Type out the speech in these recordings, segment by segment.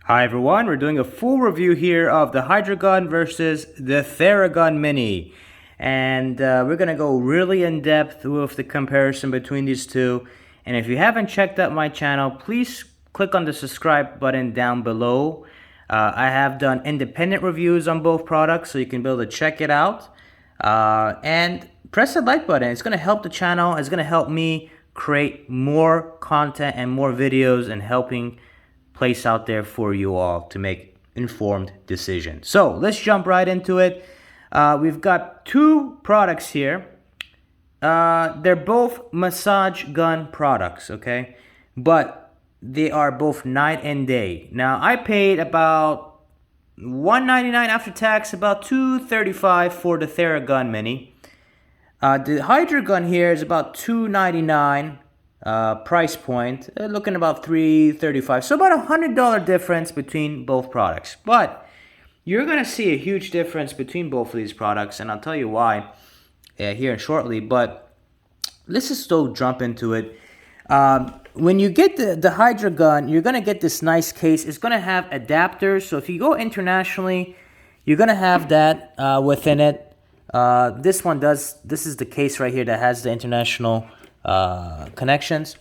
Hi everyone, we're doing a full review here of the Hydragun versus the Theragun Mini. And we're going to go really in depth with the comparison between these two. And if you haven't checked out my channel, please click on the subscribe button down below. I have done independent reviews on both products, so you can be able to check it out. And press the like button. It's going to help the channel. It's going to help me create more content and more videos and helping place out there for you all to make informed decisions. So let's jump right into it. We've got two products here. They're both massage gun products, okay? But they are both night and day. Now, I paid about $199 after tax, about $235 for the Theragun Mini. The Hydragun here is about $299 price point, looking about $335, so about $100 difference between both products. But you're gonna see a huge difference between both of these products, and I'll tell you why here shortly. But let's just still jump into it. When you get the Hydragun, you're gonna get this nice case. It's gonna have adapters, so if you go internationally, you're gonna have that within it. This one does. This is the case right here that has the international connections.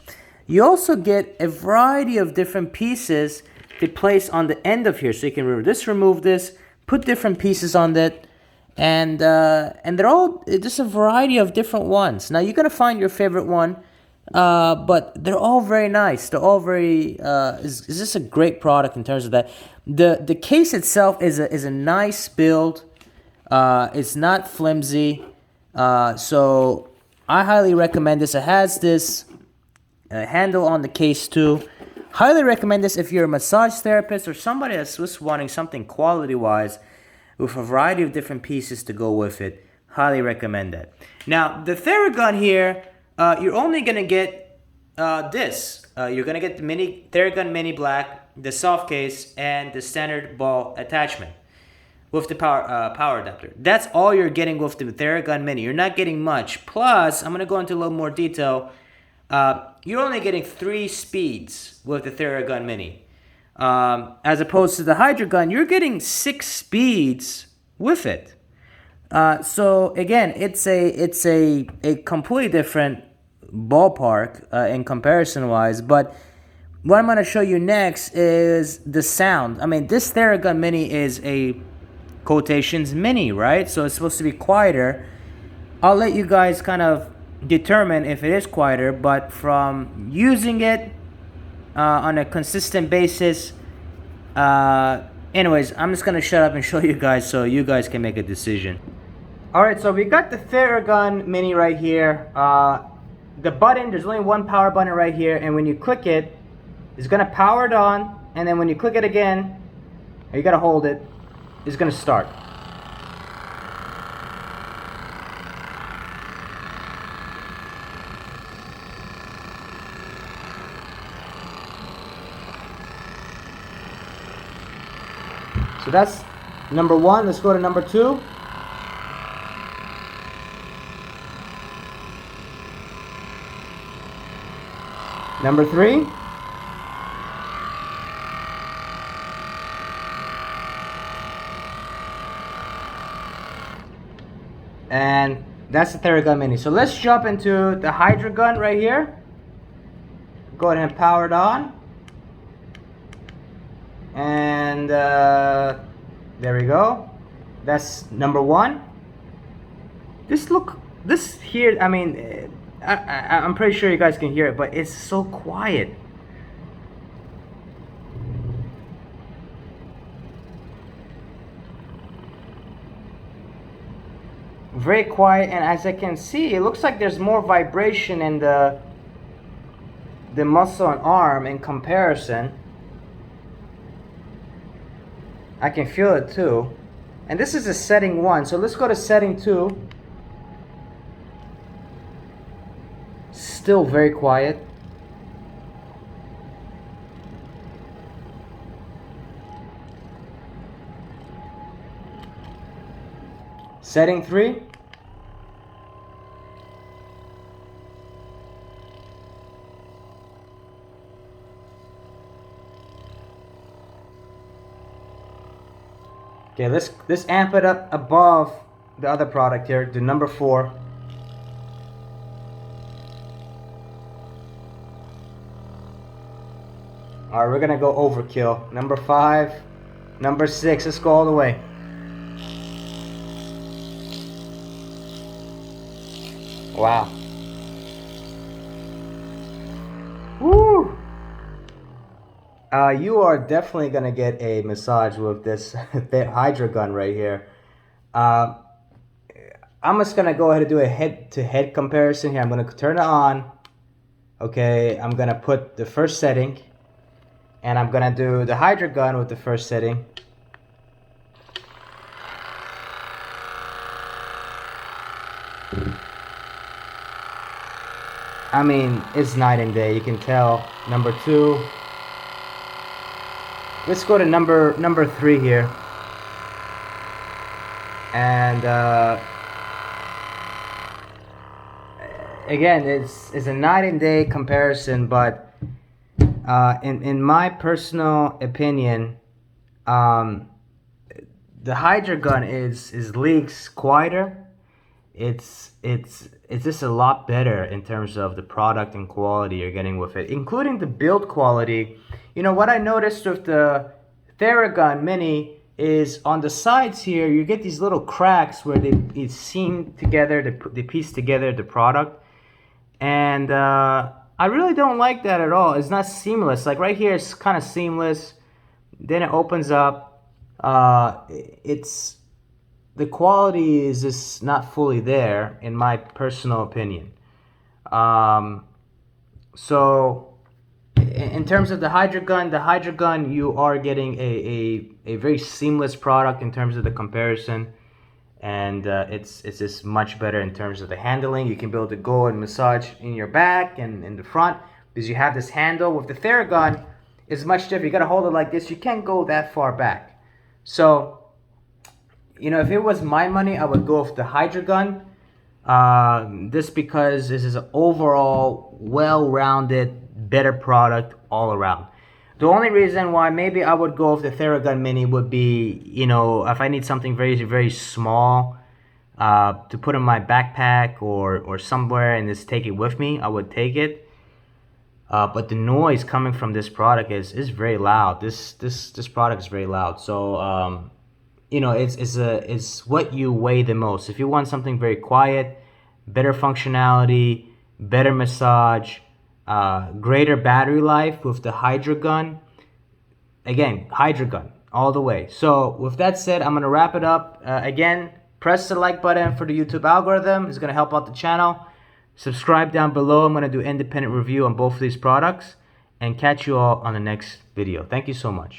You also get a variety of different pieces to place on the end of here, so you can remove this, put different pieces on it, and they're all just a variety of different ones. Now you're gonna find your favorite one, but they're all very nice. They're all very is just a great product in terms of that. The case itself is a nice build. It's not flimsy, so I highly recommend this. It has this handle on the case too. Highly recommend this if you're a massage therapist or somebody that's just wanting something quality-wise with a variety of different pieces to go with it. Highly recommend that. Now, the Theragun here, you're only going to get this. You're going to get the Theragun Mini Black, the soft case, and the standard ball attachment with the power adapter. That's all you're getting with the Theragun Mini. You're not getting much. Plus, I'm going to go into a little more detail. You're only getting 3 speeds with the Theragun Mini. As opposed to the Hydragun, you're getting 6 speeds with it. So again, it's a completely different ballpark in comparison-wise. But what I'm going to show you next is the sound. I mean, this Theragun Mini is a quotations mini, right? So it's supposed to be quieter. I'll let you guys kind of determine if it is quieter, but from using it on a consistent basis, anyways, I'm just gonna shut up and show you guys so you guys can make a decision. All right, so we got the Theragun Mini right here. The button, there's only one power button right here, and when you click it, it's gonna power it on, and then when you click it again, you gotta hold it, it's gonna start. So that's number 1. Let's go to number 2. Number 3. And that's the Theragun Mini. So let's jump into the Hydragun right here. Go ahead and power it on. And there we go. That's number 1. This here, I mean, I'm pretty sure you guys can hear it, but it's so quiet. Very quiet, and as I can see, it looks like there's more vibration in the muscle and arm in comparison. I can feel it too. And this is a setting 1, so let's go to setting 2. Still very quiet. Setting 3. Okay, let's amp it up above the other product here, the number 4. All right, we're gonna go overkill. Number 5, number 6. Let's go all the way. Wow. Woo! You are definitely gonna get a massage with this Hydragun right here. I'm just gonna go ahead and do a head-to-head comparison here. I'm gonna turn it on. Okay, I'm gonna put the first setting, and I'm gonna do the Hydragun with the first setting. I mean, it's night and day. You can tell. Number 2. Let's go to number 3 here. And again, it's a night and day comparison, but in my personal opinion, the Hydragun is leagues quieter. It's just a lot better in terms of the product and quality you're getting with it, including the build quality. You know what I noticed with the Theragun Mini is on the sides here you get these little cracks where they seam together, they piece together the product, and I really don't like that at all. It's not seamless. Like right here, it's kind of seamless. Then it opens up. The quality is just not fully there, in my personal opinion. So in terms of the Hydragun, you are getting a very seamless product in terms of the comparison, and it's just much better in terms of the handling. You can be able to go and massage in your back and in the front because you have this handle. With the Theragun, it's much different. You got to hold it like this. You can't go that far back. So, you know, if it was my money, I would go with the Hydragun. Just because this is an overall well-rounded, better product all around. The only reason why maybe I would go with the Theragun Mini would be, you know, if I need something very, very small to put in my backpack or somewhere and just take it with me, I would take it. But the noise coming from this product is very loud. This product is very loud. So you know, it's what you weigh the most. If you want something very quiet, better functionality, better massage, greater battery life with the Hydragun, again, Hydragun all the way. So with that said, I'm gonna wrap it up. Again, press the like button for the YouTube algorithm. It's gonna help out the channel. Subscribe down below. I'm gonna do independent review on both of these products, and catch you all on the next video. Thank you so much.